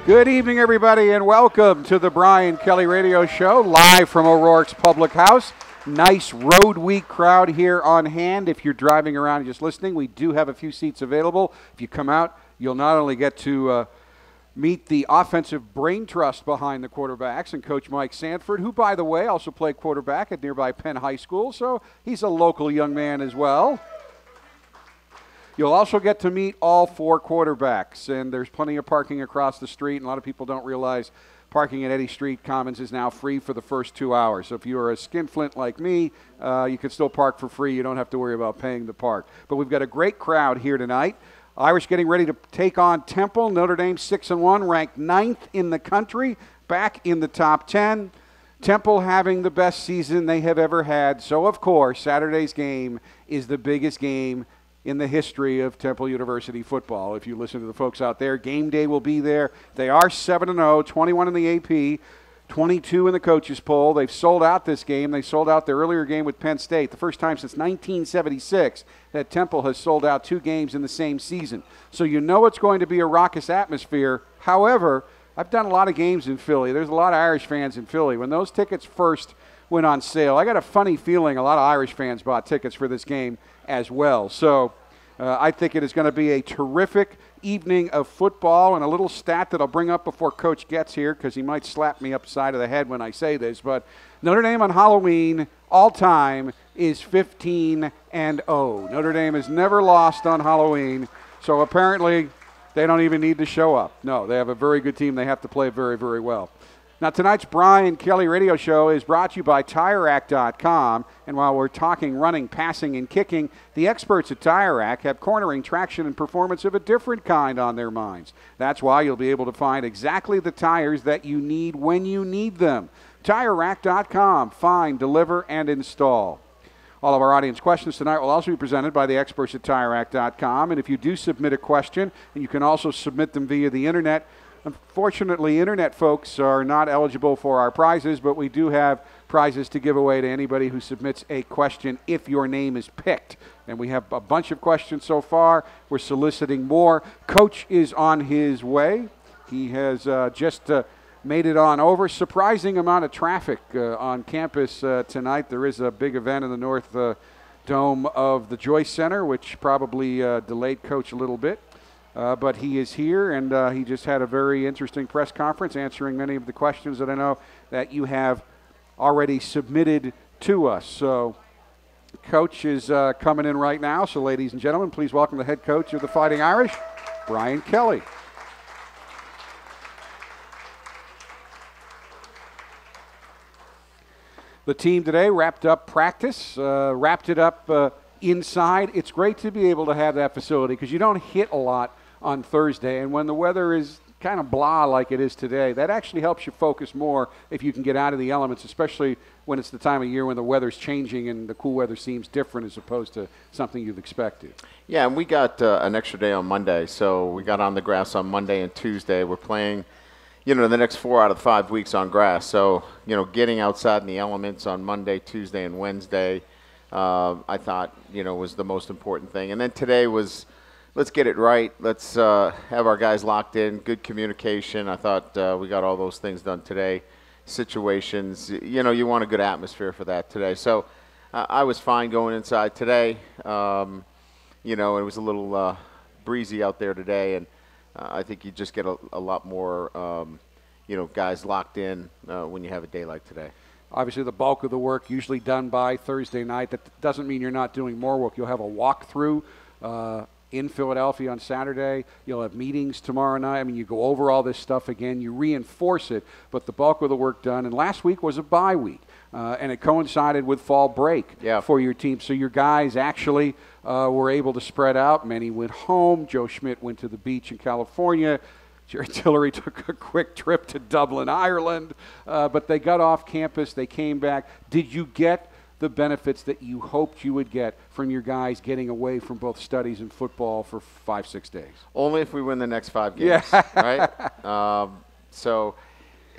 Good evening, everybody, and welcome to the Brian Kelly Radio Show, live from O'Rourke's Public House. Nice road week crowd here on hand. If you're driving around and just listening, we do have a few seats available. If you come out, you'll not only get to meet the offensive brain trust behind the quarterbacks and Coach Mike Sanford, who, by the way, also played quarterback at nearby Penn High School, so he's a local young man as well. You'll also get to meet all four quarterbacks, and there's plenty of parking across the street, and a lot of people don't realize parking at Eddy Street Commons is now free for the first 2 hours. So if you're a skinflint like me, you can still park for free. You don't have to worry about paying to park. But we've got a great crowd here tonight. Irish getting ready to take on Temple. Notre Dame 6-1, ranked 9th in the country, back in the top 10. Temple having the best season they have ever had. So, of course, Saturday's game is the biggest game in the history of Temple University football. If you listen to the folks out there, game day will be there. They are 7-0, 21 in the AP, 22 in the coaches poll. They've sold out this game. They sold out their earlier game with Penn State, the first time since 1976 that Temple has sold out 2 games in the same season. So you know it's going to be a raucous atmosphere. However, I've done a lot of games in Philly. There's a lot of Irish fans in Philly. When those tickets first went on sale, I got a funny feeling a lot of Irish fans bought tickets for this game as well. So I think it is going to be a terrific evening of football. And a little stat that I'll bring up before Coach gets here, because he might slap me upside of the head when I say this, but Notre Dame on Halloween all time is 15-0. Notre Dame has never lost on Halloween, so apparently they don't even need to show up. No, they have a very good team. They have to play very, very well. Now, tonight's Brian Kelly Radio Show is brought to you by TireRack.com. And while we're talking running, passing, and kicking, the experts at Tire Rack have cornering, traction, and performance of a different kind on their minds. That's why you'll be able to find exactly the tires that you need when you need them. TireRack.com. Find, deliver, and install. All of our audience questions tonight will also be presented by the experts at TireRack.com. And if you do submit a question, and you can also submit them via the Internet, unfortunately, Internet folks are not eligible for our prizes, but we do have prizes to give away to anybody who submits a question if your name is picked. And we have a bunch of questions so far. We're soliciting more. Coach is on his way. He has just made it on over. Surprising amount of traffic on campus tonight. There is a big event in the North Dome of the Joyce Center, which probably delayed Coach a little bit. But he is here, and he just had a very interesting press conference answering many of the questions that I know that you have already submitted to us. So Coach is coming in right now. So, ladies and gentlemen, please welcome the head coach of the Fighting Irish, Brian Kelly. The team today wrapped up practice, wrapped it up inside. It's great to be able to have that facility because you don't hit a lot on Thursday, and when the weather is kind of blah like it is today, that actually helps you focus more if you can get out of the elements, especially when it's the time of year when the weather's changing and the cool weather seems different as opposed to something you've expected. Yeah, and we got an extra day on Monday, so we got on the grass on Monday and Tuesday. We're playing, the next 4 out of 5 weeks on grass, so, getting outside in the elements on Monday, Tuesday, and Wednesday, I thought, was the most important thing. And then today was, let's get it right. Let's have our guys locked in, good communication. I thought we got all those things done today. Situations, you want a good atmosphere for that today. So I was fine going inside today. It was a little breezy out there today, and I think you just get a lot more, guys locked in when you have a day like today. Obviously, the bulk of the work usually done by Thursday night. That doesn't mean you're not doing more work. You'll have a walkthrough in Philadelphia on Saturday. You'll have meetings tomorrow night. I mean, you go over all this stuff again. You reinforce it, but the bulk of the work done. And last week was a bye week, and it coincided with fall break for your team. So your guys actually were able to spread out. Many went home. Joe Schmidt went to the beach in California. Jerry Tillery took a quick trip to Dublin, Ireland, but they got off campus. They came back. Did you get the benefits that you hoped you would get from your guys getting away from both studies and football for 5-6 days? Only if we win the next 5 games, right? So,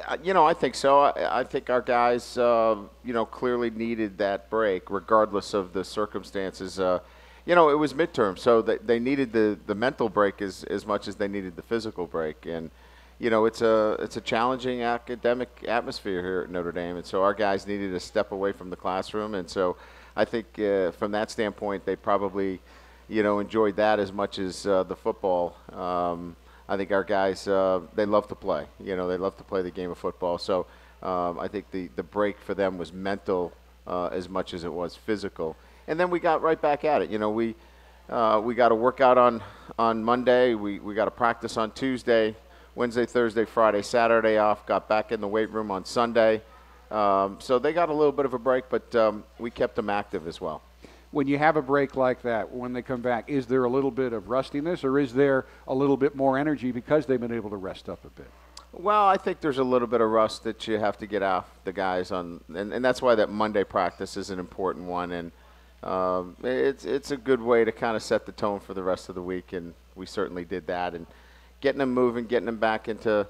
I think so. I think our guys, clearly needed that break regardless of the circumstances. It was midterm, so they needed the mental break as much as they needed the physical break. And, it's a challenging academic atmosphere here at Notre Dame, and so our guys needed to step away from the classroom, and so I think from that standpoint, they probably, enjoyed that as much as the football. I think our guys, they love to play. They love to play the game of football. So I think the break for them was mental as much as it was physical. And then we got right back at it. We got to work out on Monday. We got to practice on Tuesday, Wednesday, Thursday, Friday, Saturday off. Got back in the weight room on Sunday. So they got a little bit of a break, but we kept them active as well. When you have a break like that, when they come back, is there a little bit of rustiness, or is there a little bit more energy because they've been able to rest up a bit? Well, I think there's a little bit of rust that you have to get off the guys on, and that's why that Monday practice is an important one, and it's a good way to kind of set the tone for the rest of the week, and we certainly did that. And getting them moving, getting them back into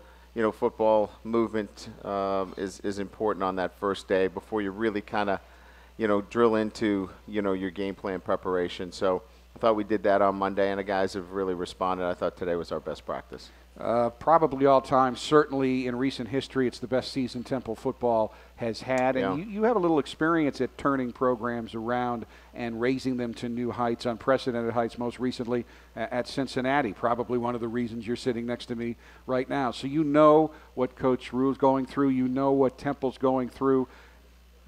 football movement is important on that first day before you really kind of drill into, your game plan preparation. So I thought we did that on Monday, and the guys have really responded. I thought today was our best practice. Probably all time, certainly in recent history, it's the best season Temple football has had. And you have a little experience at turning programs around and raising them to new heights, unprecedented heights, most recently at Cincinnati, probably one of the reasons you're sitting next to me right now. So you know what Coach Rue's going through. You know what Temple's going through.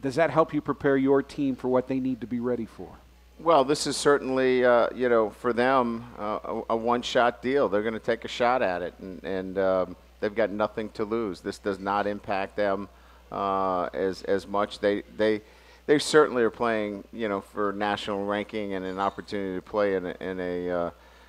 Does that help you prepare your team for what they need to be ready for? Well, this is certainly, for them, a one-shot deal. They're going to take a shot at it, and they've got nothing to lose. This does not impact them as much. They certainly are playing, for national ranking and an opportunity to play in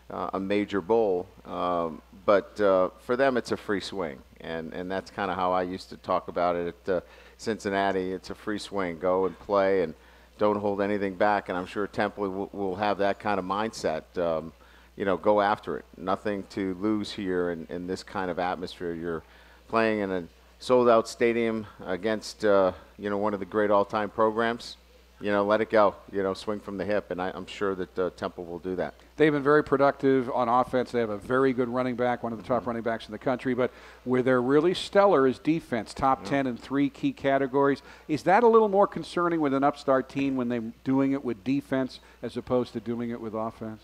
a major bowl. But for them, it's a free swing, and that's kind of how I used to talk about it at Cincinnati. It's a free swing. Go and play and don't hold anything back, and I'm sure Temple will have that kind of mindset. Go after it. Nothing to lose here in this kind of atmosphere. You're playing in a sold-out stadium against, one of the great all-time programs. Let it go. Swing from the hip, and I'm sure that Temple will do that. They've been very productive on offense. They have a very good running back, one of the top running backs in the country. But where they're really stellar is defense, top 10 in 3 key categories. Is that a little more concerning with an upstart team when they're doing it with defense as opposed to doing it with offense?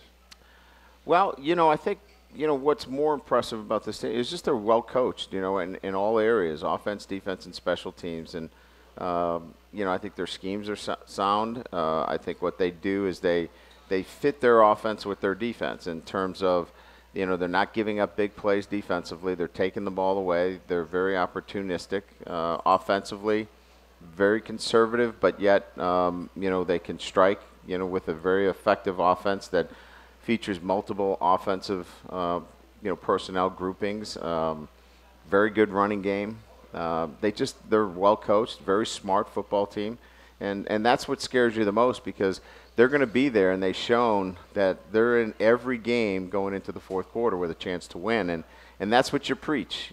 Well, I think, what's more impressive about this team is just they're well coached, in all areas, offense, defense, and special teams. And, I think their schemes are sound. I think what they do is they fit their offense with their defense in terms of, they're not giving up big plays defensively. They're taking the ball away. They're very opportunistic. Offensively, very conservative, but yet, they can strike, with a very effective offense that features multiple offensive, personnel groupings. Very good running game. They're well coached, very smart football team, and that's what scares you the most because they're going to be there, and they've shown that they're in every game going into the fourth quarter with a chance to win, and that's what you preach.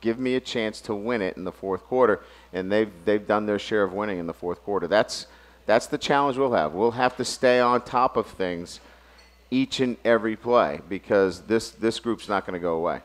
Give me a chance to win it in the fourth quarter, and they've done their share of winning in the fourth quarter. That's the challenge we'll have. We'll have to stay on top of things each and every play because this group's not going to go away.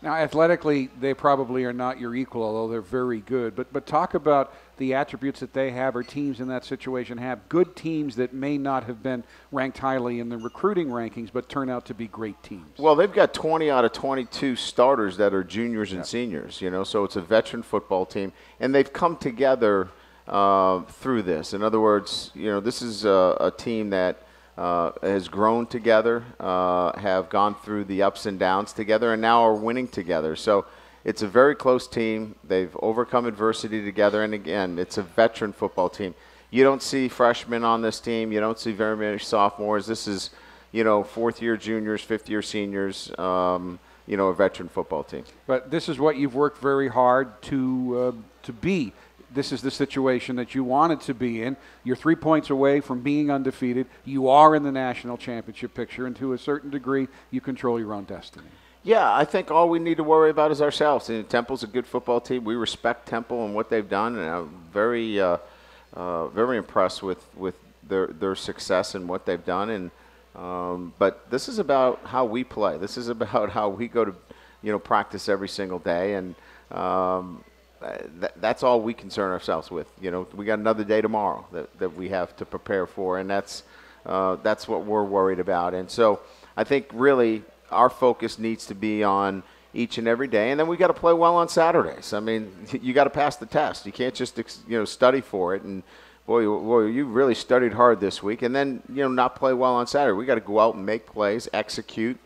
Now, athletically, they probably are not your equal, although they're very good. But talk about the attributes that they have or teams in that situation have. Good teams that may not have been ranked highly in the recruiting rankings but turn out to be great teams. Well, they've got 20 out of 22 starters that are juniors and seniors, so it's a veteran football team. And they've come together through this. In other words, this is a team that has grown together, have gone through the ups and downs together, and now are winning together. So it's a very close team. They've overcome adversity together, and again, it's a veteran football team. You don't see freshmen on this team. You don't see very many sophomores. This is, fourth-year juniors, fifth-year seniors, a veteran football team. But this is what you've worked very hard to be. This is the situation that you wanted to be in. You're 3 points away from being undefeated. You are in the national championship picture, and to a certain degree, you control your own destiny. Yeah, I think all we need to worry about is ourselves. And Temple's a good football team. We respect Temple and what they've done, and I'm very impressed with their success and what they've done. And but this is about how we play. This is about how we go practice every single day, and that's all we concern ourselves with. We got another day tomorrow that we have to prepare for, and that's what we're worried about. And so I think really our focus needs to be on each and every day, and then we got to play well on Saturdays. I mean, you got to pass the test. You can't just study for it. And boy, you really studied hard this week, and then not play well on Saturday. We got to go out and make plays, execute,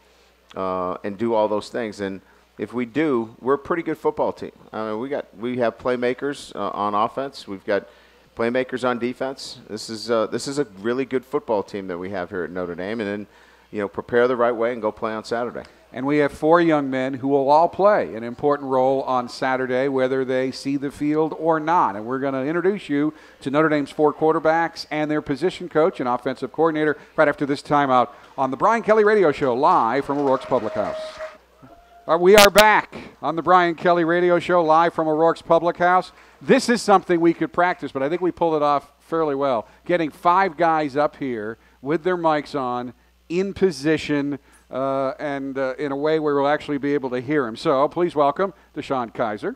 and do all those things. And if we do, we're a pretty good football team. I mean, we have playmakers on offense. We've got playmakers on defense. This is a really good football team that we have here at Notre Dame. And then prepare the right way and go play on Saturday. And we have 4 young men who will all play an important role on Saturday, whether they see the field or not. And we're going to introduce you to Notre Dame's 4 quarterbacks and their position coach and offensive coordinator right after this timeout on the Brian Kelly Radio Show, live from O'Rourke's Public House. We are back on the Brian Kelly Radio Show, live from O'Rourke's Public House. This is something we could practice, but I think we pulled it off fairly well. Getting 5 guys up here with their mics on, in position, and in a way where we'll actually be able to hear him. So please welcome Deshaun Kaiser.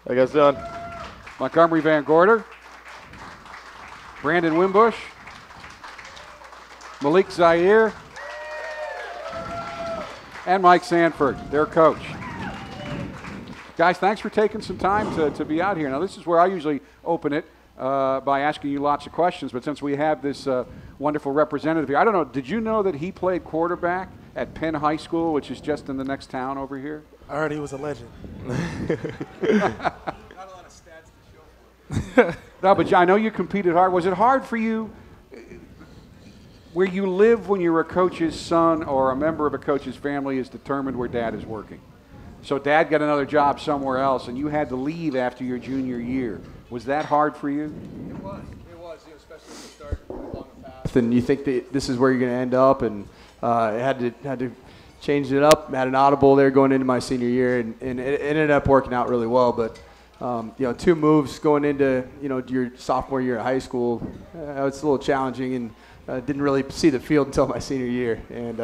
How you guys doing? Montgomery Van Gorder. Brandon Wimbush. Malik Zaire. And Mike Sanford, their coach. Guys, thanks for taking some time to be out here. Now, this is where I usually open it by asking you lots of questions, but since we have this wonderful representative here, I don't know, did you know that he played quarterback at Penn High School, which is just in the next town over here? I heard he was a legend. Not a lot of stats to show for it. No, but I know you competed hard. Was it hard for you where you live when you're a coach's son or a member of a coach's family is determined where dad is working? So dad got another job somewhere else, and you had to leave after your junior year. Was that hard for you? It was, especially when you start along the path. And you think that this is where you're going to end up, and had to change it up. Had an audible there going into my senior year, and it ended up working out really well. But 2 moves going into your sophomore year at high school, it's a little challenging, and didn't really see the field until my senior year, and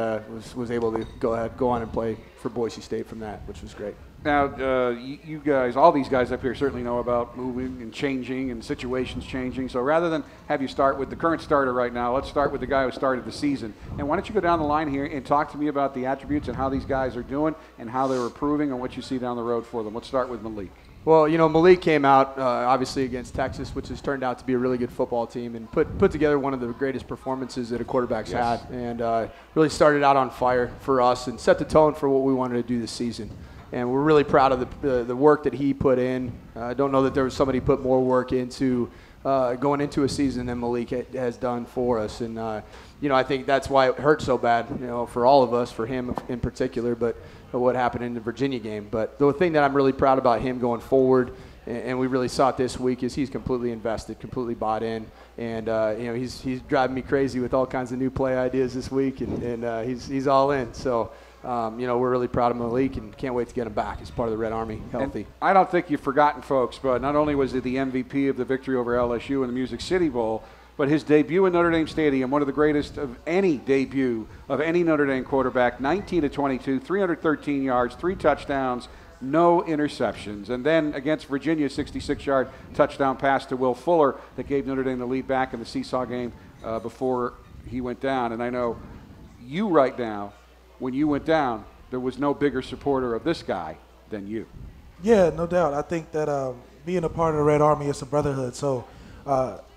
was able to go on and play for Boise State from that, which was great. Now, you guys, all these guys up here certainly know about moving and changing and situations changing. So rather than have you start with the current starter right now, let's start with the guy who started the season. And why don't you go down the line here and talk to me about the attributes and how these guys are doing and how they're improving and what you see down the road for them. Let's start with Malik. Well, Malik came out obviously against Texas, which has turned out to be a really good football team, and put together one of the greatest performances that a quarterback's had, and really started out on fire for us and set the tone for what we wanted to do this season. And we're really proud of the work that he put in. I don't know that there was somebody put more work into going into a season than Malik has done for us. And, I think that's why it hurt so bad, for all of us, for him in particular, but what happened in the Virginia game. But the thing that I'm really proud about him going forward, and we really saw it this week, is he's completely invested, completely bought in. And, he's driving me crazy with all kinds of new play ideas this week, and he's all in. So, we're really proud of Malik and can't wait to get him back as part of the Red Army, healthy. And I don't think you've forgotten, folks, but not only was he the MVP of the victory over LSU in the Music City Bowl, but his debut in Notre Dame Stadium, one of the greatest of any debut of any Notre Dame quarterback, 19-22, 313 yards, 3 touchdowns, no interceptions. And then against Virginia, 66-yard touchdown pass to Will Fuller that gave Notre Dame the lead back in the seesaw game before he went down. And I know you right now, when you went down, there was no bigger supporter of this guy than you. Yeah, no doubt. I think that being a part of the Red Army, it's a brotherhood. So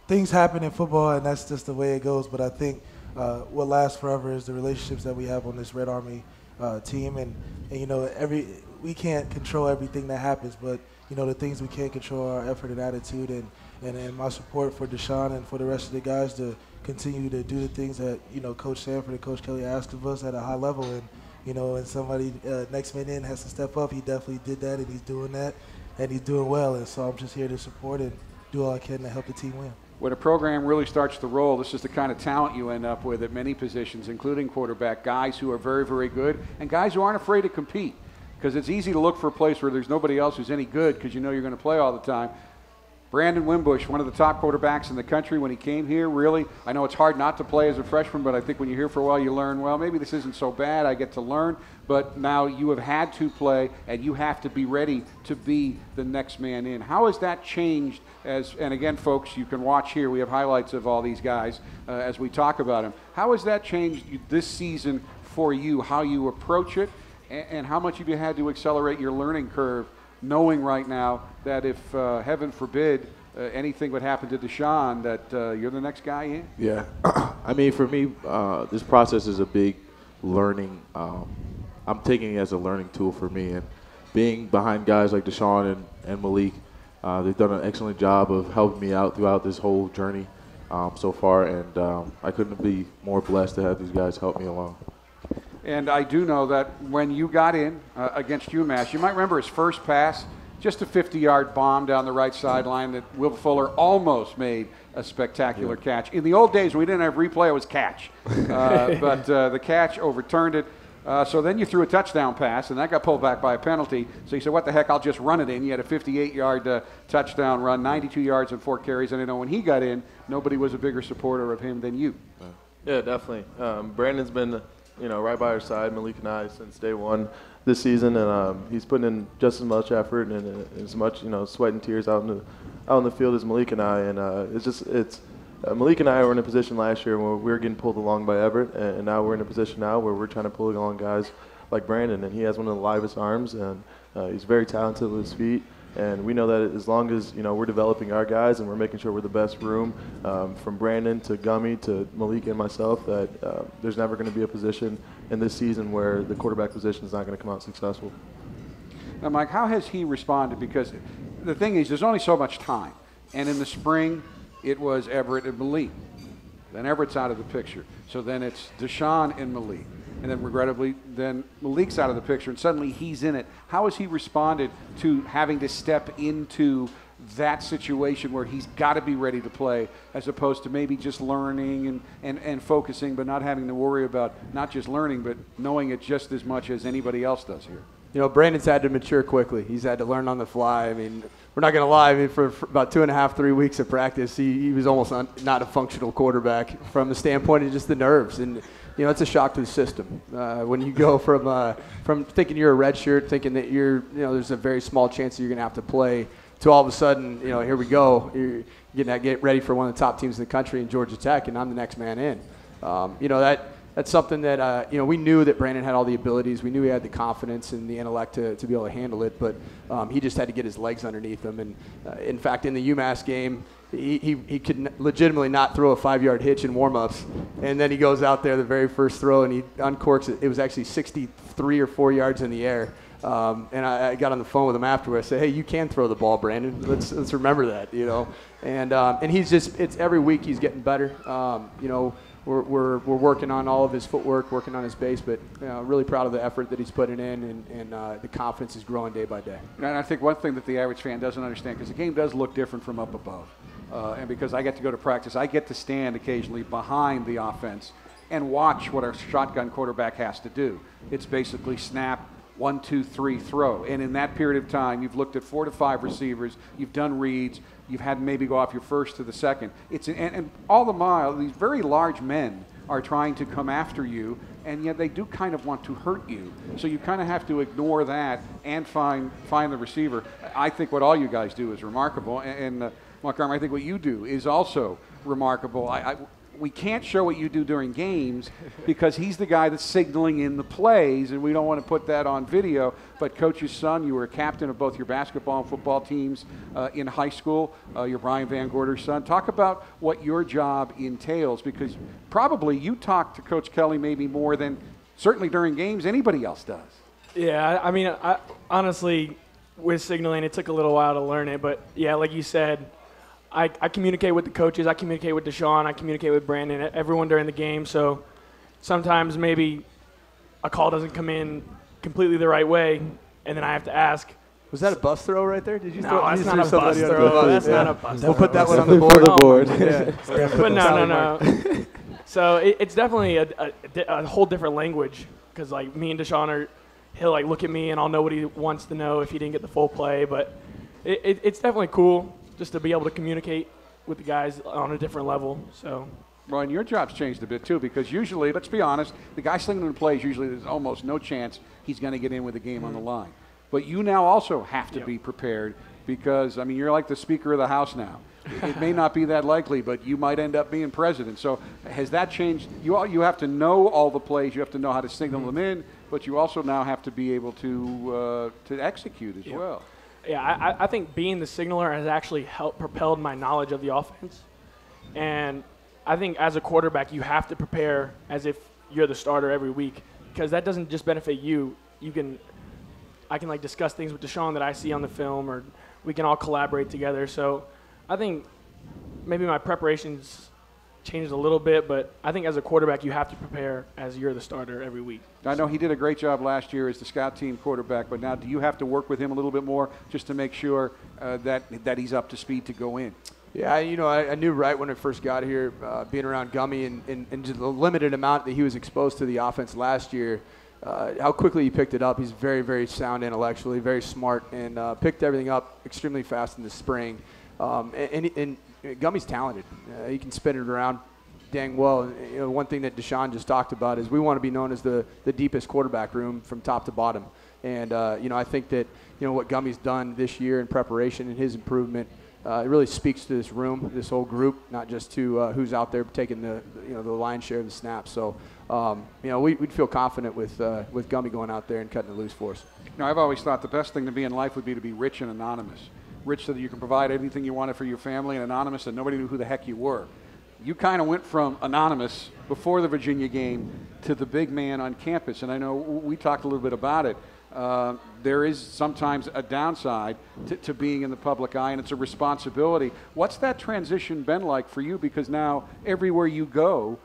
things happen in football, and that's just the way it goes. But I think what lasts forever is the relationships that we have on this Red Army team. And we can't control everything that happens, but the things we can control are our effort and attitude, and my support for Deshaun and for the rest of the guys to continue to do the things that Coach Sanford and Coach Kelly asked of us at a high level. And and somebody next man in has to step up. He definitely did that, and he's doing that, and he's doing well. And so I'm just here to support and do all I can to help the team win. When a program really starts to roll, this is the kind of talent you end up with at many positions, including quarterback, guys who are very, very good and guys who aren't afraid to compete, because it's easy to look for a place where there's nobody else who's any good because you're going to play all the time. Brandon Wimbush, one of the top quarterbacks in the country when he came here, really. I know it's hard not to play as a freshman, but I think when you're here for a while, you learn, well, maybe this isn't so bad. I get to learn. But now you have had to play, and you have to be ready to be the next man in. How has that changed? And again, folks, you can watch here. We have highlights of all these guys as we talk about them. How has that changed this season for you, how you approach it, and how much have you had to accelerate your learning curve, knowing right now that if, heaven forbid, anything would happen to Deshaun, that you're the next guy in? Yeah. I mean, for me, this process is a big learning. I'm taking it as a learning tool for me. And being behind guys like Deshaun and Malik, they've done an excellent job of helping me out throughout this whole journey so far. And I couldn't be more blessed to have these guys help me along. And I do know that when you got in against UMass, you might remember his first pass, just a 50-yard bomb down the right sideline that Will Fuller almost made a spectacular catch. In the old days, when we didn't have replay, it was catch. But the catch overturned it. So then you threw a touchdown pass, and that got pulled back by a penalty. So you said, what the heck, I'll just run it in. You had a 58-yard touchdown run, 92 yards and 4 carries. And I know when he got in, nobody was a bigger supporter of him than you. Yeah, definitely. Brandon's been right by our side, Malik and I, since day one this season, and he's putting in just as much effort and as much, sweat and tears out in the field as Malik and I, and Malik and I were in a position last year where we were getting pulled along by Everett, and now we're in a position now where we're trying to pull along guys like Brandon, and he has one of the livest arms, and he's very talented with his feet. And we know that as long as, we're developing our guys and we're making sure we're the best room, from Brandon to Gummy to Malik and myself, that there's never going to be a position in this season where the quarterback position is not going to come out successful. Now, Mike, how has he responded? Because the thing is, there's only so much time. And in the spring, it was Everett and Malik. Then Everett's out of the picture. So then it's Deshaun and Malik. And then regrettably, then Malik's out of the picture, and suddenly he's in it. How has he responded to having to step into that situation where he's got to be ready to play, as opposed to maybe just learning and focusing, but not having to worry about not just learning, but knowing it just as much as anybody else does here? Brandon's had to mature quickly. He's had to learn on the fly. I mean, we're not going to lie. I mean, for about 2.5, 3 weeks of practice, he was almost not a functional quarterback from the standpoint of just the nerves. And it's a shock to the system when you go from thinking you're a red shirt, thinking that there's a very small chance that you're going to have to play, to all of a sudden, here we go. You're get ready for one of the top teams in the country in Georgia Tech, and I'm the next man in. That's something that we knew that Brandon had all the abilities. We knew he had the confidence and the intellect to be able to handle it, but he just had to get his legs underneath him. And in fact, in the UMass game, he could legitimately not throw a 5-yard hitch in warm-ups, and then he goes out there the very first throw and he uncorks it. It was actually 63 or 4 yards in the air. And I got on the phone with him afterwards. I said, "Hey, you can throw the ball, Brandon. Let's remember that, And he's it's every week he's getting better. We're working on all of his footwork, working on his base, but really proud of the effort that he's putting in, and the confidence is growing day by day. And I think one thing that the average fan doesn't understand, because the game does look different from up above, and because I get to go to practice, I get to stand occasionally behind the offense and watch what our shotgun quarterback has to do. It's basically snap, 1, 2, 3, throw. And in that period of time, you've looked at 4 to 5 receivers, you've done reads, you've had maybe go off your first to the second. And all the while, these very large men are trying to come after you, and yet they do kind of want to hurt you. So you kind of have to ignore that and find the receiver. I think what all you guys do is remarkable, and Mark Armour, I think what you do is also remarkable. We can't show what you do during games because he's the guy that's signaling in the plays, and we don't want to put that on video. But Coach's son, you were a captain of both your basketball and football teams in high school. You're Brian Van Gorder's son. Talk about what your job entails, because probably you talk to Coach Kelly maybe more than certainly during games anybody else does. Yeah, I mean, honestly, with signaling, it took a little while to learn it. But, yeah, like you said, I communicate with the coaches, I communicate with Deshaun, I communicate with Brandon, everyone during the game. So sometimes maybe a call doesn't come in completely the right way, and then I have to ask. Was that a bus throw right there? Did you No, throw? that's not a bus throw. That's not a bus throw. We'll put that one on the board. But no. So it's definitely a whole different language, because like me and Deshaun he'll like look at me and I'll know what he wants to know if he didn't get the full play. But it's definitely cool. just to be able to communicate with the guys on a different level. So. Well, and your job's changed a bit too, because usually, let's be honest, the guy slinging the plays, usually there's almost no chance he's going to get in with the game on the line. But you now also have to be prepared because, I mean, you're like the Speaker of the House now. It may not be that likely, but you might end up being president. So has that changed? You have to know all the plays. You have to know how to signal them in, but you also now have to be able to execute as well. Yeah, I think being the signaler has actually helped propelled my knowledge of the offense. And I think as a quarterback, you have to prepare as if you're the starter every week, because that doesn't just benefit you. I can like discuss things with Deshaun that I see on the film, or we can all collaborate together. So I think maybe my preparations changed a little bit, but I think as a quarterback, you have to prepare as you're the starter every week. I know he did a great job last year as the scout team quarterback, but now do you have to work with him a little bit more just to make sure that he's up to speed to go in? Yeah, I knew right when I first got here, being around Gummy and just the limited amount that he was exposed to the offense last year, how quickly he picked it up. He's very, very sound intellectually, very smart, and picked everything up extremely fast in the spring. And Gummy's talented. He can spin it around dang well. And, one thing that Deshaun just talked about is we want to be known as the deepest quarterback room from top to bottom. And, I think that, what Gummy's done this year in preparation and his improvement, it really speaks to this room, this whole group, not just to who's out there taking the lion's share of the snaps. So, we'd feel confident with Gummy going out there and cutting it loose for us. I've always thought the best thing to be in life would be to be rich and anonymous. Rich so that you can provide anything you wanted for your family, and anonymous so nobody knew who the heck you were. You kind of went from anonymous before the Virginia game to the big man on campus, and I know we talked a little bit about it. There is sometimes a downside to being in the public eye, and it's a responsibility. What's that transition been like for you? Because now everywhere you go,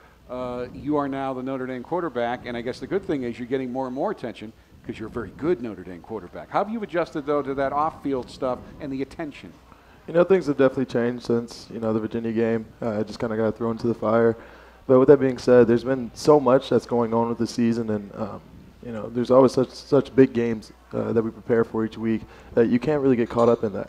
you are now the Notre Dame quarterback, and I guess the good thing is you're getting more and more attention because you're a very good Notre Dame quarterback. How have you adjusted, though, to that off-field stuff and the attention? Things have definitely changed since, the Virginia game. I just kind of got thrown to the fire. But with that being said, there's been so much that's going on with the season, and there's always such big games that we prepare for each week that you can't really get caught up in that.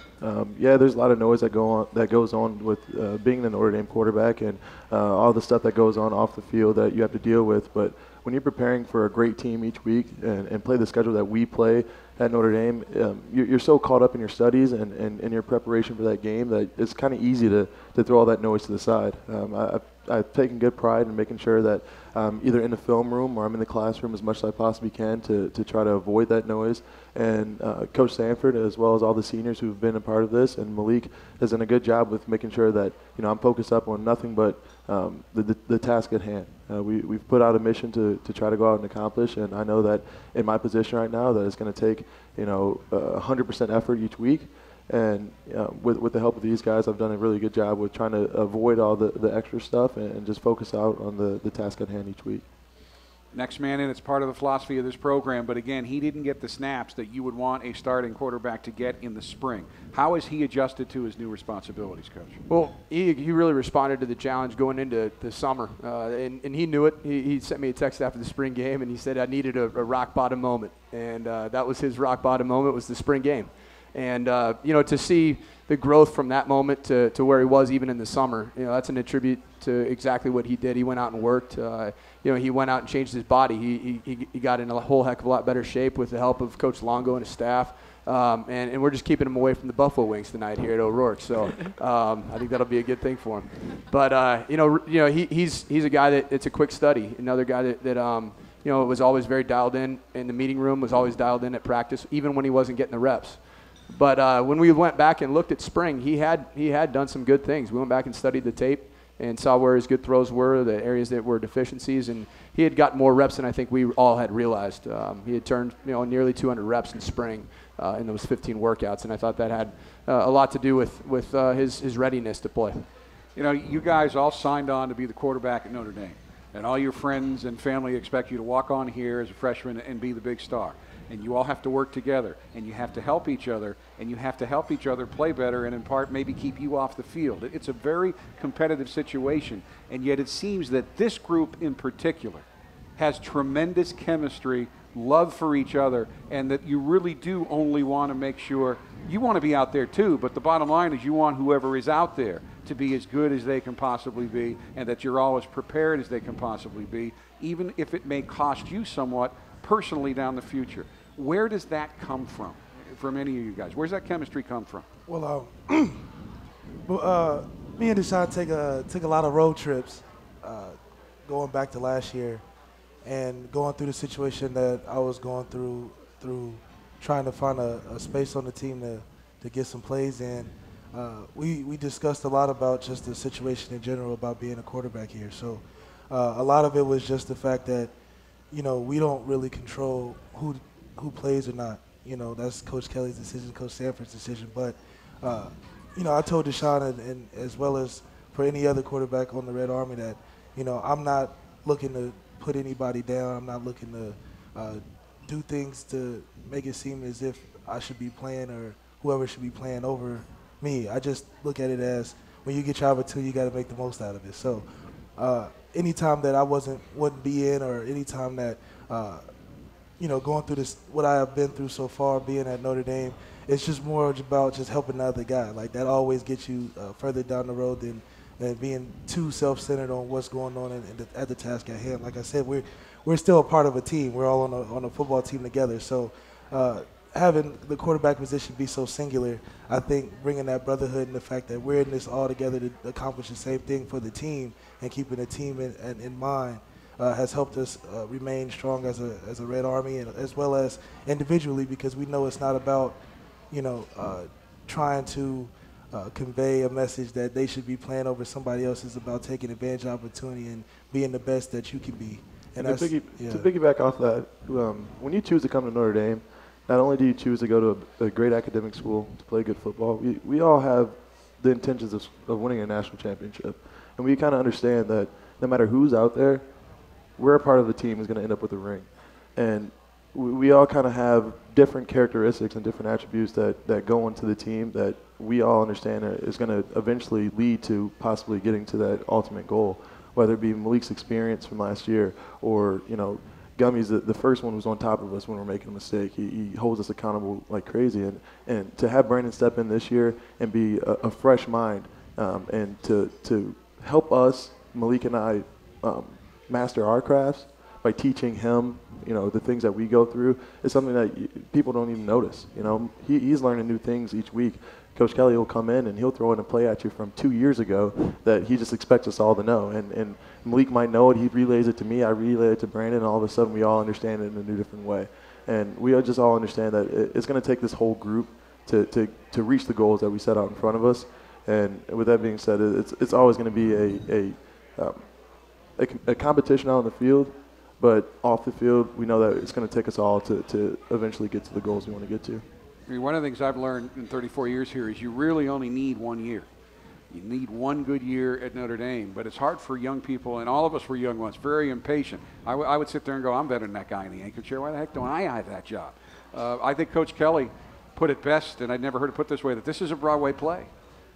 There's a lot of noise that goes on with being the Notre Dame quarterback and all the stuff that goes on off the field that you have to deal with. But when you're preparing for a great team each week and play the schedule that we play at Notre Dame, you're so caught up in your studies and your preparation for that game that it's kind of easy to throw all that noise to the side. I've taken good pride in making sure that either in the film room or I'm in the classroom as much as I possibly can to try to avoid that noise. And Coach Sanford, as well as all the seniors who've been a part of this, and Malik has done a good job with making sure that I'm focused up on nothing but the task at hand. We've put out a mission to try to go out and accomplish, and I know that in my position right now that it's going to take 100% effort each week. And with the help of these guys, I've done a really good job with trying to avoid all the extra stuff and just focus out on the task at hand each week. Next man in, it's part of the philosophy of this program, but again, he didn't get the snaps that you would want a starting quarterback to get in the spring. How has he adjusted to his new responsibilities, Coach? Well, he really responded to the challenge going into the summer, and he knew it. He sent me a text after the spring game, and he said I needed a rock-bottom moment, and that was his rock-bottom moment, was the spring game. And, to see the growth from that moment to where he was even in the summer, that's an attribute to exactly what he did. He went out and worked. He went out and changed his body. He got in a whole heck of a lot better shape with the help of Coach Longo and his staff. And we're just keeping him away from the buffalo wings tonight here at O'Rourke. So I think that'll be a good thing for him. But, he's a guy that it's a quick study, another guy that was always very dialed in the meeting room, was always dialed in at practice, even when he wasn't getting the reps. But when we went back and looked at spring, he had done some good things. We went back and studied the tape and saw where his good throws were, the areas that were deficiencies, and he had gotten more reps than I think we all had realized. He had turned nearly 200 reps in spring in those 15 workouts, and I thought that had a lot to do with his readiness to play. You guys all signed on to be the quarterback at Notre Dame, and all your friends and family expect you to walk on here as a freshman and be the big star. And you all have to work together, and you have to help each other, and you have to help each other play better and in part maybe keep you off the field. It's a very competitive situation, and yet it seems that this group in particular has tremendous chemistry love for each other, and that you really do only want to make sure you want to be out there too, but the bottom line is you want whoever is out there to be as good as they can possibly be, and that you're always prepared as they can possibly be, even if it may cost you somewhat personally down the future. Where does that come from any of you guys? Where's that chemistry come from? Well, me and Deshaun took a lot of road trips going back to last year and going through the situation that I was going through trying to find a space on the team to get some plays in. We discussed a lot about just the situation in general about being a quarterback here. So a lot of it was just the fact that, we don't really control who plays or not. That's Coach Kelly's decision, Coach Sanford's decision. But, I told Deshaun and as well as for any other quarterback on the Red Army that, I'm not looking to put anybody down. I'm not looking to do things to make it seem as if I should be playing or whoever should be playing over me. I just look at it as when you get your opportunity, you got to make the most out of it. So anytime that I wouldn't be in, or anytime that going through this, what I have been through so far, being at Notre Dame, it's just more about just helping the other guy. Like that always gets you further down the road than being too self-centered on what's going on at the task at hand. Like I said, we're still a part of a team. We're all on a football team together. So having the quarterback position be so singular, I think bringing that brotherhood and the fact that we're in this all together to accomplish the same thing for the team and keeping the team in mind has helped us remain strong as a Red Army, and as well as individually, because we know it's not about trying to convey a message that they should be playing over somebody else. Is about taking advantage of opportunity and being the best that you can be. And to piggyback off that, when you choose to come to Notre Dame, not only do you choose to go to a great academic school to play good football, we all have the intentions of winning a national championship. And we kind of understand that no matter who's out there, we're a part of the team is going to end up with a ring. And we all kind of have different characteristics and different attributes that go into the team that we all understand is going to eventually lead to possibly getting to that ultimate goal, whether it be Malik's experience from last year or, Gummy's the first one who's on top of us when we're making a mistake. He holds us accountable like crazy. And to have Brandon step in this year and be a fresh mind and to help us, Malik and I, master our crafts by teaching him, the things that we go through is something that people don't even notice. He's learning new things each week. Coach Kelly will come in and he'll throw in a play at you from 2 years ago that he just expects us all to know. And Malik might know it. He relays it to me. I relay it to Brandon. And all of a sudden we all understand it in a new different way. And we just all understand that it's going to take this whole group to reach the goals that we set out in front of us. And with that being said, it's always going to be a competition out on the field. But off the field, we know that it's going to take us all to eventually get to the goals we want to get to. I mean, one of the things I've learned in 34 years here is you really only need 1 year. You need one good year at Notre Dame, but it's hard for young people, and all of us were young ones, very impatient. I would sit there and go, I'm better than that guy in the anchor chair. Why the heck don't I have that job? I think Coach Kelly put it best, and I'd never heard it put this way, that this is a Broadway play.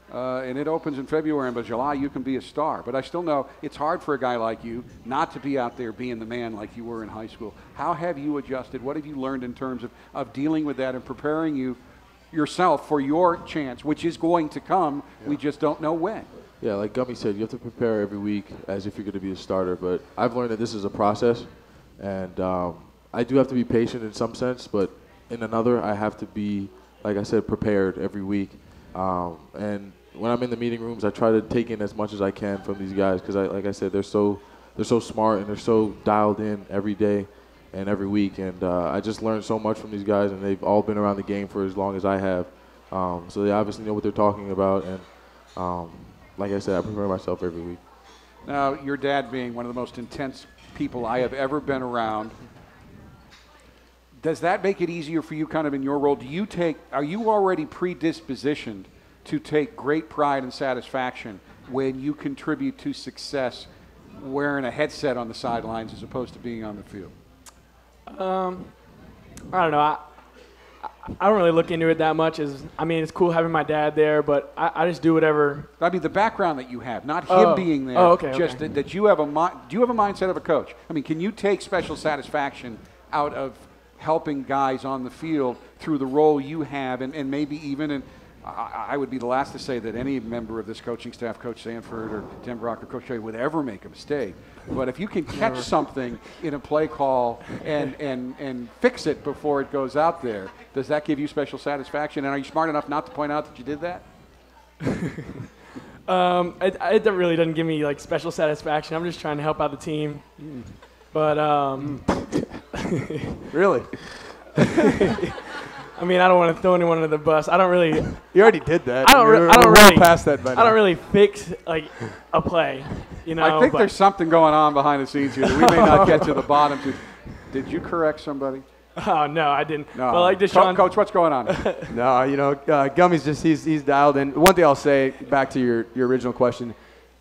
And it opens in February, and by July you can be a star. But I still know it's hard for a guy like you not to be out there being the man like you were in high school. How have you adjusted? What have you learned in terms of dealing with that and preparing yourself for your chance, which is going to come? Yeah. We just don't know when. Yeah, like Gummy said, you have to prepare every week as if you're going to be a starter. But I've learned that this is a process, and I do have to be patient in some sense, but in another, I have to be, like I said, prepared every week. And when I'm in the meeting rooms, I try to take in as much as I can from these guys because, like I said, they're so smart and they're so dialed in every day and every week. And I just learned so much from these guys, and they've all been around the game for as long as I have. So they obviously know what they're talking about. And like I said, I prepare myself every week. Now, your dad being one of the most intense people I have ever been around, does that make it easier for you kind of in your role? Are you already predispositioned to take great pride and satisfaction when you contribute to success wearing a headset on the sidelines as opposed to being on the field? I don't know. I don't really look into it that much. It's cool having my dad there, but I just do whatever. I mean, the background that you have, not him being there. Oh, okay. Just okay. That you have do you have a mindset of a coach? I mean, can you take special satisfaction out of helping guys on the field through the role you have, and maybe even, and I would be the last to say that any member of this coaching staff, Coach Sanford or Tim Brock or Coach Jay, would ever make a mistake. But if you can catch something in a play call and fix it before it goes out there, does that give you special satisfaction? And are you smart enough not to point out that you did that? It really doesn't give me like special satisfaction. I'm just trying to help out the team. But Really? I mean, I don't want to throw anyone under the bus. I don't really. You already did that. I don't We're really past that by now. I don't really fix like a play. You know. I think but there's something going on behind the scenes here that we may not get to the bottom to. Did you correct somebody? Oh no, I didn't. No. But like Deshaun, Coach, what's going on? No, Gummy's just he's dialed in. One thing I'll say back to your original question.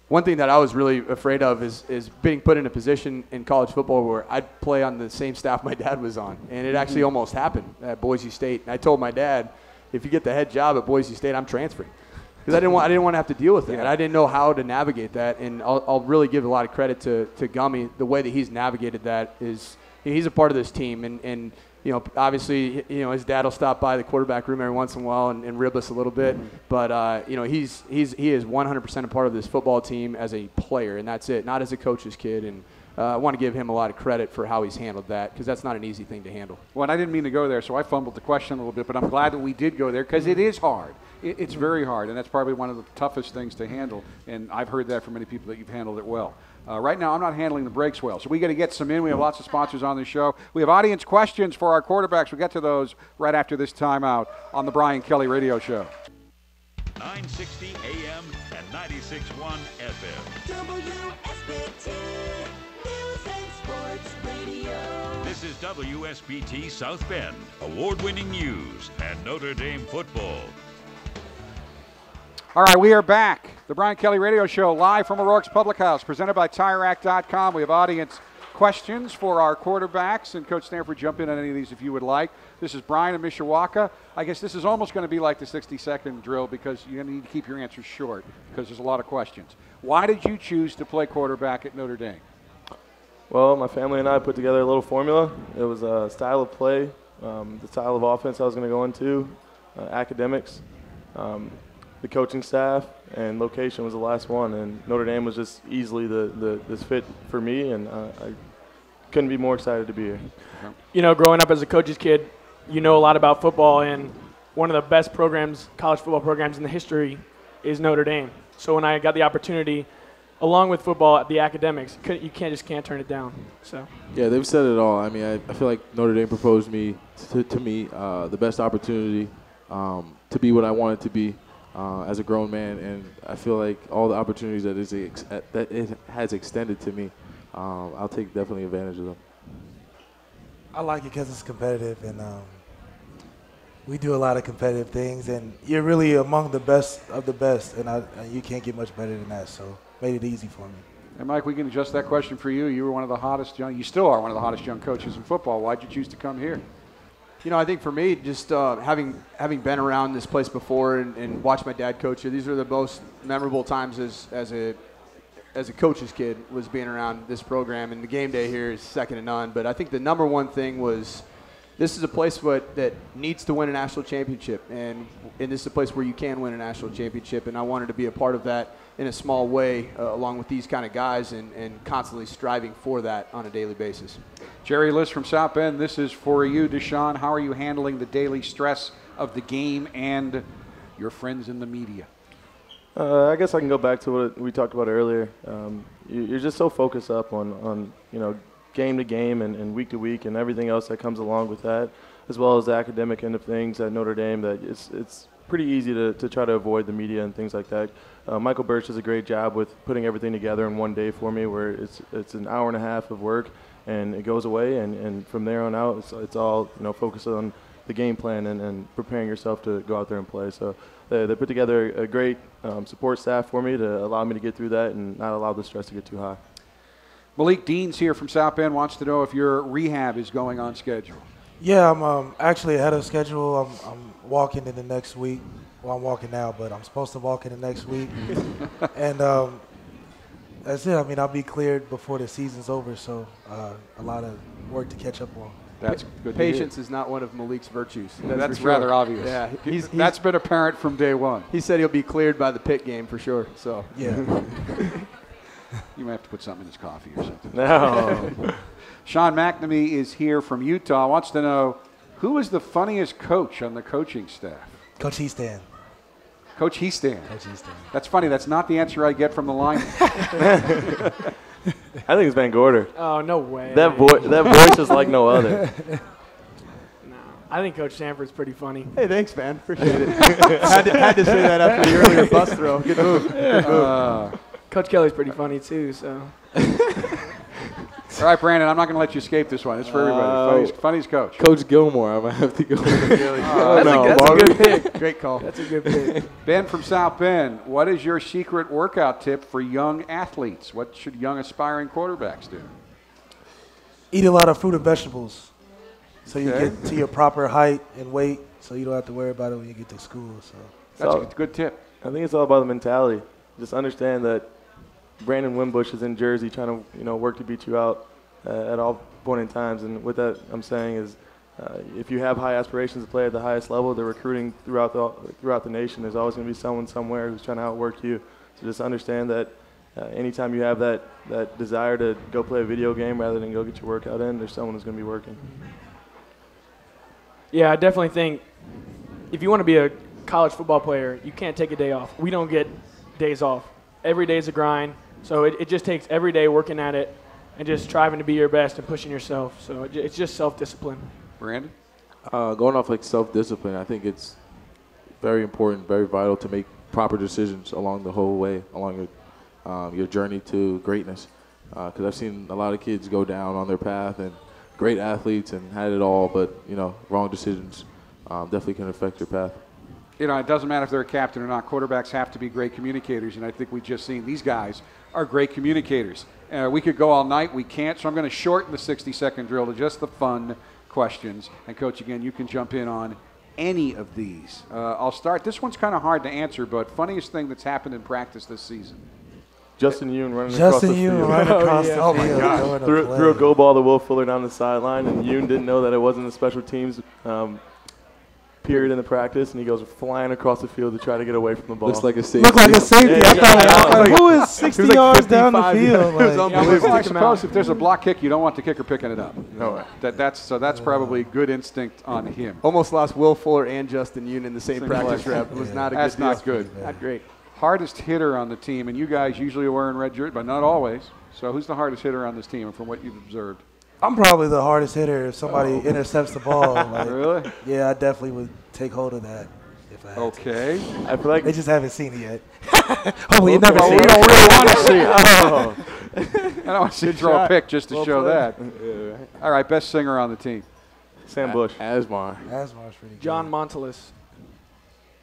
One thing that I was really afraid of is being put in a position in college football where I'd play on the same staff my dad was on, and it actually almost happened at Boise State. And I told my dad, if you get the head job at Boise State, I'm transferring, because I didn't want to have to deal with that. Yeah. I didn't know how to navigate that, and I'll really give a lot of credit to Gummy. The way that he's navigated that is he's a part of this team, and obviously, his dad will stop by the quarterback room every once in a while and rib us a little bit. But, he is 100% a part of this football team as a player, and that's it, not as a coach's kid. And I want to give him a lot of credit for how he's handled that, because that's not an easy thing to handle. Well, and I didn't mean to go there, so I fumbled the question a little bit, but I'm glad that we did go there because it is hard. It's very hard, and that's probably one of the toughest things to handle, and I've heard that from many people that you've handled it well. Right now, I'm not handling the breaks well, so we got to get some in. We have lots of sponsors on this show. We have audience questions for our quarterbacks. We'll get to those right after this timeout on the Brian Kelly Radio Show. 960 AM and 96.1 FM. WSBT News and Sports Radio. This is WSBT South Bend, award-winning news and Notre Dame football. All right, we are back. The Brian Kelly Radio Show, live from O'Rourke's Public House, presented by TireRack.com. We have audience questions for our quarterbacks, and Coach Sanford, jump in on any of these if you would like. This is Brian in Mishawaka. I guess this is almost going to be like the 60-second drill because you need to keep your answers short because there's a lot of questions. Why did you choose to play quarterback at Notre Dame? Well, my family and I put together a little formula. It was a style of play, the style of offense I was going to go into, academics. The coaching staff and location was the last one, and Notre Dame was just easily this fit for me, and I couldn't be more excited to be here. Growing up as a coach's kid, you know a lot about football, and one of the best programs, college football programs in the history is Notre Dame. So when I got the opportunity, along with football, the academics, you can't turn it down. So Yeah, they've said it all. I mean, I feel like Notre Dame proposed to me the best opportunity to be what I wanted to be. As a grown man, and I feel like all the opportunities that it has extended to me, I'll take definitely advantage of them. I like it because it's competitive, and we do a lot of competitive things, and you're really among the best of the best, and you can't get much better than that, so made it easy for me. And Mike, we can adjust that question for you. You were one of the hottest you still are one of the hottest young coaches in football. Why'd you choose to come here? I think for me, just having been around this place before and watched my dad coach here, these are the most memorable times as a coach's kid was being around this program. And the game day here is second to none. But I think the number one thing was this is a place that needs to win a national championship, and this is a place where you can win a national championship. And I wanted to be a part of that in a small way, along with these kind of guys, and constantly striving for that on a daily basis. Jerry List from South Bend, this is for you. Deshaun, how are you handling the daily stress of the game and your friends in the media? I guess I can go back to what we talked about earlier. You're just so focused up on game to game and week to week and everything else that comes along with that, as well as the academic end of things at Notre Dame, that it's pretty easy to try to avoid the media and things like that. Michael Birch does a great job with putting everything together in one day for me, where it's an hour and a half of work and it goes away, and from there on out it's all focused on the game plan and preparing yourself to go out there and play. So they put together a great support staff for me to allow me to get through that and not allow the stress to get too high. Malik Deans here from South Bend wants to know if your rehab is going on schedule. Yeah, I'm actually ahead of schedule. I'm walking in the next week. Well, I'm walking now, but I'm supposed to walk in the next week. And that's it. I mean, I'll be cleared before the season's over, so a lot of work to catch up on. That's good. Patience is not one of Malik's virtues. That's for sure. rather obvious. Yeah, that's been apparent from day one. He said he'll be cleared by the pit game for sure. So Yeah. You might have to put something in his coffee or something. No. Sean McNamee is here from Utah. Wants to know who is the funniest coach on the coaching staff. Coach Easton. Coach Heastan. Coach Easton. That's funny. That's not the answer I get from the line. I think it's Van Gorder. Oh, no way. That voice is like no other. No. I think Coach Sanford's pretty funny. hey, thanks, man. Appreciate it. had to say that after the earlier bus throw. Good move. Good move. Coach Kelly's pretty funny, too, so. All right, Brandon, I'm not going to let you escape this one. It's for everybody. Funniest coach. Coach Gilmore, I might have to go. That's a good pick. Great call. That's a good pick. Ben from South Bend, what is your secret workout tip for young athletes? What should young aspiring quarterbacks do? Eat a lot of fruit and vegetables so you Okay. get to your proper height and weight so you don't have to worry about it when you get to school. So That's a good tip. I think it's all about the mentality. Just understand that Brandon Wimbush is in Jersey trying to work to beat you out at all point in times. And what that I'm saying is, if you have high aspirations to play at the highest level, the recruiting throughout the nation, there's always going to be someone somewhere who's trying to outwork you. So just understand that anytime you have that desire to go play a video game rather than go get your workout in, there's someone who's going to be working. Yeah, I definitely think if you want to be a college football player, you can't take a day off. We don't get days off. Every day is a grind. So it just takes every day working at it and just striving to be your best and pushing yourself. So it's just self-discipline. Brandon? Going off like self-discipline, I think it's very important, very vital to make proper decisions along the whole way, along your journey to greatness. Because I've seen a lot of kids go down on their path and great athletes and had it all, but wrong decisions definitely can affect your path. It doesn't matter if they're a captain or not. Quarterbacks have to be great communicators, and I think we've just seen these guys are great communicators. We could go all night. We can't, so I'm going to shorten the 60-second drill to just the fun questions. And, Coach, again, you can jump in on any of these. I'll start. This one's kind of hard to answer, but funniest thing that's happened in practice this season. Justin Yoon running across the field. Oh my God. Threw a go ball to Will Fuller down the sideline, and Yoon didn't know that it wasn't the special teams period in the practice, and he goes flying across the field to try to get away from the ball. Looks like a safety. Looked like a safety. Yeah, I thought, who is 60 yards down the field? Well, I suppose if there's a block kick, you don't want the kicker picking it up. No way. That's probably good instinct on him. Almost lost Will Fuller and Justin Yoon in the same practice rep. It was not a good That's deal. not good. Not great. Hardest hitter on the team, and you guys usually are wearing red jersey, but not always. So who's the hardest hitter on this team from what you've observed? I'm probably the hardest hitter if somebody intercepts the ball. Really? Yeah, I definitely would take hold of that if I had to. Okay. I feel like They just haven't seen it yet. Hopefully you never see We it. don't really want to see it. I don't want to see you throw a pick just to show that. All right, best singer on the team. Sam Bush. Asmar. Asmar's pretty good. John Montelis.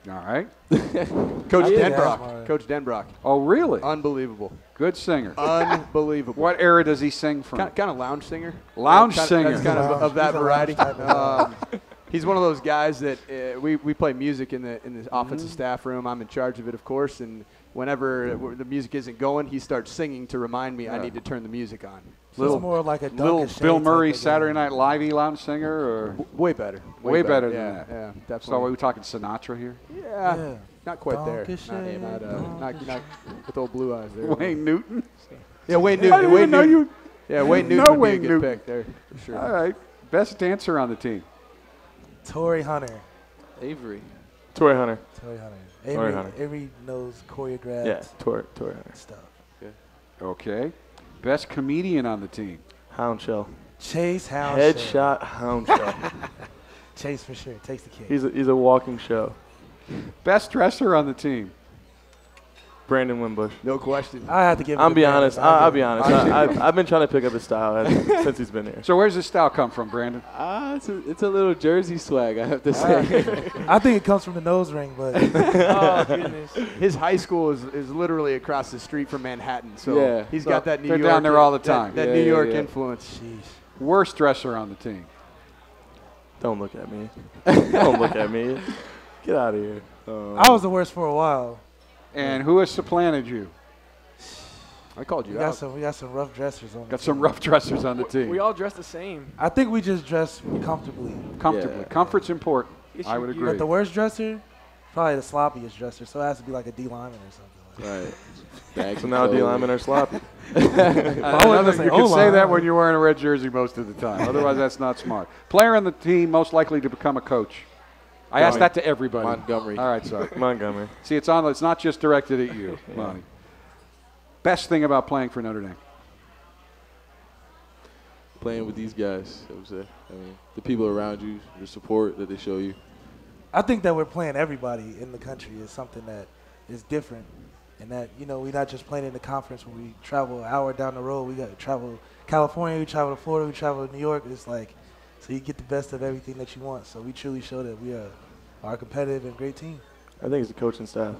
All right. Coach Yeah, Denbrock. Asmar. Coach Denbrock. Oh, really? Unbelievable. Good singer. Unbelievable. What era does he sing from? Kind of lounge singer. Lounge That's singer. kind of that He's a variety. lounge type of He's one of those guys that we play music in the offensive staff room. I'm in charge of it, of course, and whenever the music isn't going, he starts singing to remind me I need to turn the music on. So it's more like a Little Duncan Bill Shea Murray type of Saturday guy. Night Live-y lounge singer, or Way better. way better than yeah, that? Yeah, definitely. So are we talking Sinatra here? Yeah, not quite there. Donkey shade, Not with old blue eyes there. Wayne Newton. Yeah, Wayne I Newton. didn't Wayne even know Newton. you. Yeah, Wayne Newton know would Wayne be a good Newton. pick there for sure. All right. Best dancer on the team. Tory Hunter. Avery. Torrey Hunter. Tory Hunter. Tory Hunter. Avery knows choreographed Yeah, Torrey Hunter. stuff. Okay. Best comedian on the team. Hound shell. Chase House. Headshot hound shell. Chase for sure. Takes the cake. He's a walking show. Best dresser on the team. Brandon Wimbush. No question. I have to give. I'll it be to honest. Brandon. I'll be honest. I've been trying to pick up his style since he's been here. So where's this style come from, Brandon? It's a little Jersey swag, I have to say. I think it comes from the nose ring, but Oh, goodness. His high school is literally across the street from Manhattan, so Yeah. he's So got that New they're York. down there all the time. That Yeah, New yeah, York yeah. influence. Worst dresser on the team. Don't look at me. Don't look at me. Get out of here. I was the worst for a while. And who has supplanted you? I called you We out. got some rough dressers on. Got some rough dressers on the team. We all dress the same. I think we just dress comfortably. Comfortably. Yeah. Comfort's important. Yes, I would you- agree. But the worst dresser, probably the sloppiest dresser. So it has to be like a D lineman or something. Like Right. Bags So of now D clothes. linemen are sloppy. Another, say you can say O-line. that when you're wearing a red jersey most of the time. Otherwise, that's not smart. Player on the team most likely to become a coach. I asked that to everybody. Montgomery. All right, sorry. Montgomery. See, it's on. It's not just directed at you, Monty. Best thing about playing for Notre Dame. Playing with these guys, I would say. I mean, the people around you, the support that they show you. I think that we're playing everybody in the country is something that is different. And that, we're not just playing in the conference when we travel an hour down the road. We got to travel California, we travel to Florida, we travel to New York. It's like, so you get the best of everything that you want. So we truly show that we are a competitive and great team. I think it's the coaching staff.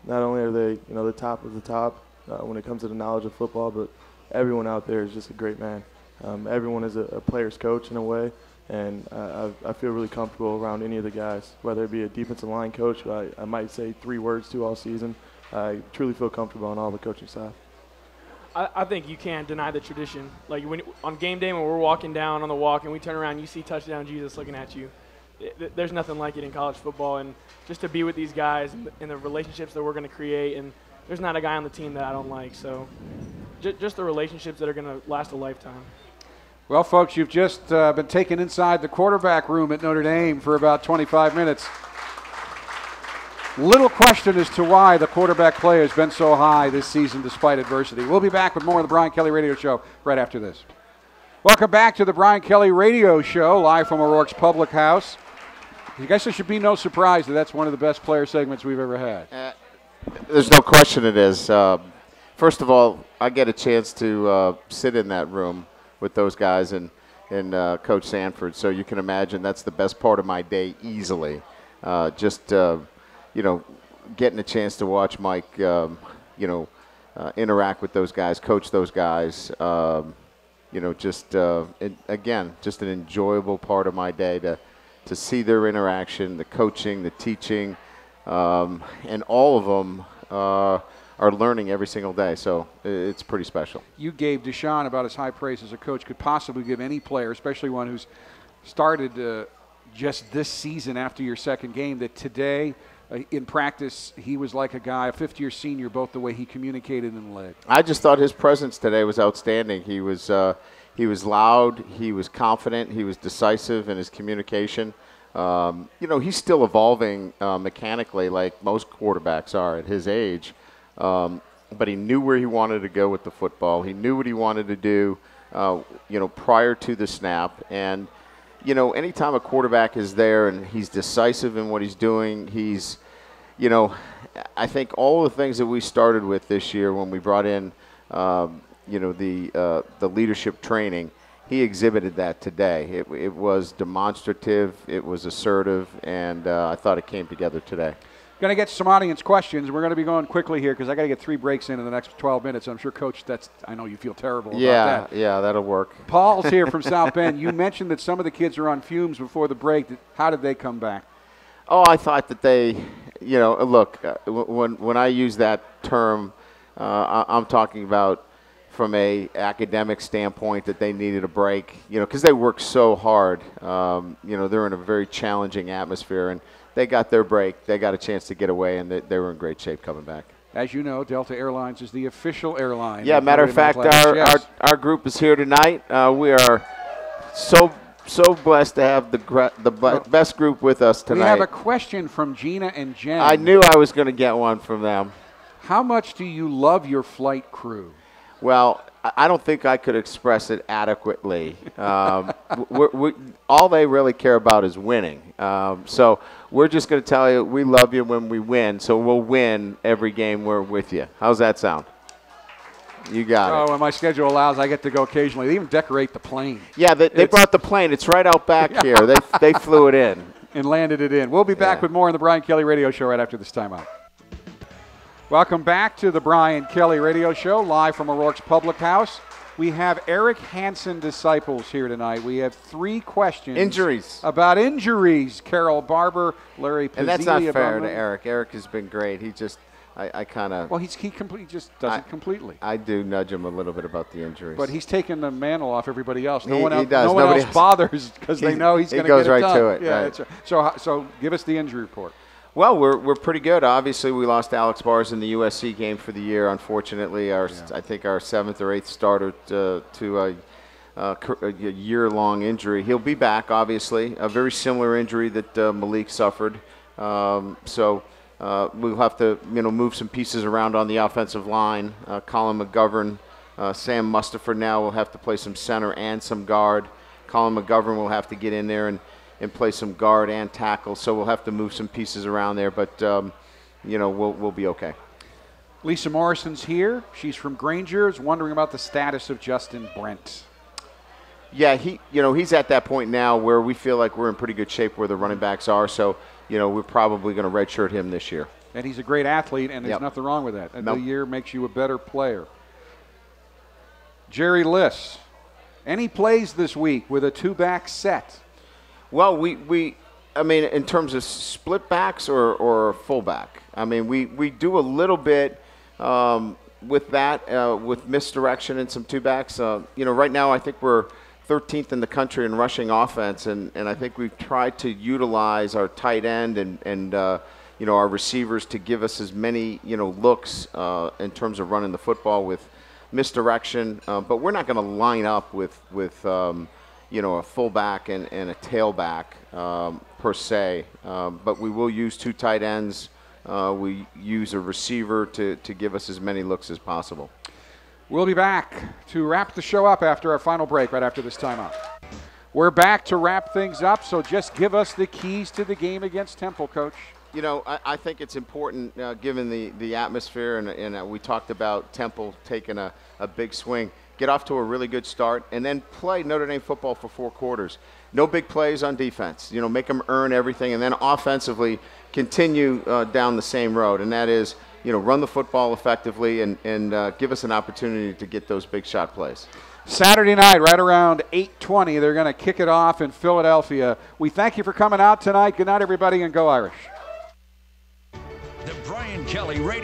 Not only are they, the top of the top when it comes to the knowledge of football, but everyone out there is just a great man. Everyone is a player's coach in a way, and I feel really comfortable around any of the guys, whether it be a defensive line coach who I might say 3 words to all season. I truly feel comfortable on all the coaching staff. I think you can't deny the tradition. Like on game day when we're walking down on the walk and we turn around, you see touchdown Jesus looking at you. There's nothing like it in college football, and just to be with these guys and the relationships that we're going to create, and there's not a guy on the team that I don't like. So just the relationships that are going to last a lifetime. Well, folks, you've just been taken inside the quarterback room at Notre Dame for about 25 minutes. Little question as to why the quarterback play has been so high this season despite adversity. We'll be back with more of the Brian Kelly Radio Show right after this. Welcome back to the Brian Kelly Radio Show, live from O'Rourke's Public House. I guess there should be no surprise that that's one of the best player segments we've ever had. There's no question it is. First of all, I get a chance to sit in that room with those guys and Coach Sanford, so you can imagine that's the best part of my day easily. Getting a chance to watch Mike, interact with those guys, coach those guys, just an enjoyable part of my day to see their interaction, the coaching, the teaching, and all of them are learning every single day. So it's pretty special. You gave Deshaun about as high praise as a coach could possibly give any player, especially one who's started just this season after your second game, that today – in practice, he was like a guy, a fifth-year senior, both the way he communicated and led. I just thought his presence today was outstanding. He was loud, he was confident, he was decisive in his communication. He's still evolving mechanically like most quarterbacks are at his age. But he knew where he wanted to go with the football. He knew what he wanted to do, prior to the snap. And, anytime a quarterback is there and he's decisive in what he's doing, he's – I think all the things that we started with this year when we brought in, the leadership training, he exhibited that today. It was demonstrative, it was assertive, and I thought it came together today. Going to get some audience questions. We're going to be going quickly here because I got to get 3 breaks in the next 12 minutes. I'm sure, Coach, I know you feel terrible about that. Yeah, that'll work. Paul's here from South Bend. You mentioned that some of the kids are on fumes before the break. How did they come back? Oh, I thought that they, when I use that term, I'm talking about from a academic standpoint that they needed a break, because they work so hard. They're in a very challenging atmosphere, and they got their break. They got a chance to get away, and they were in great shape coming back. As you know, Delta Airlines is the official airline. Yeah, matter of fact, our group is here tonight. We are so blessed to have the best group with us tonight. We have a question from Gina and Jen. I knew I was going to get one from them. How much do you love your flight crew? Well, I don't think I could express it adequately. All they really care about is winning. So we're just going to tell you we love you when we win, so we'll win every game we're with you. How's that sound? You got it. Oh, when my schedule allows, I get to go occasionally. They even decorate the plane. Yeah, they brought the plane. It's right out back here. They flew it in. And landed it in. We'll be back with more on the Brian Kelly Radio Show right after this timeout. Welcome back to the Brian Kelly Radio Show, live from O'Rourke's Public House. We have Eric Hansen disciples here tonight. We have 3 questions. Injuries. About injuries. Carol Barber, Larry Pizzini. And that's not fair to Eric. Eric has been great. He just I kind of. Well, he just does it completely. I do nudge him a little bit about the injuries. But he's taking the mantle off everybody else. No He one does. No one Nobody else bothers because they know he's going to get it done. He goes right to it. Yeah, right. that's right. So give us the injury report. Well, we're pretty good. Obviously, we lost Alex Bars in the USC game for the year. Unfortunately, I think our 7th or 8th starter to a year-long injury. He'll be back, obviously. A very similar injury that Malik suffered. So we'll have to move some pieces around on the offensive line. Colin McGovern, Sam Mustapher now will have to play some center and some guard. Colin McGovern will have to get in there and play some guard and tackle. So we'll have to move some pieces around there, but we'll be okay. Lisa Morrison's here. She's from Granger. Is wondering about the status of Justin Brent. Yeah, he's at that point now where we feel like we're in pretty good shape where the running backs are. So we're probably going to redshirt him this year. And he's a great athlete, and there's nothing wrong with that. And the year makes you a better player. Jerry Liss, any plays this week with a 2-back set? Well, I mean, in terms of split backs or fullback, I mean, we do a little bit with that, with misdirection and some 2-backs. Right now I think we're 13th in the country in rushing offense, and I think we've tried to utilize our tight end and our receivers to give us as many looks in terms of running the football with misdirection. But we're not going to line up with a fullback and a tailback per se, but we will use 2 tight ends. We use a receiver to give us as many looks as possible. We'll be back to wrap the show up after our final break, right after this timeout. We're back to wrap things up, so just give us the keys to the game against Temple, Coach. I think it's important, given the atmosphere, and we talked about Temple taking a big swing. Get off to a really good start, and then play Notre Dame football for 4 quarters. No big plays on defense. Make them earn everything, and then offensively continue down the same road, and that is, run the football effectively and give us an opportunity to get those big shot plays. Saturday night, right around 8:20, they're going to kick it off in Philadelphia. We thank you for coming out tonight. Good night, everybody, and go Irish. The Brian Kelly Radio.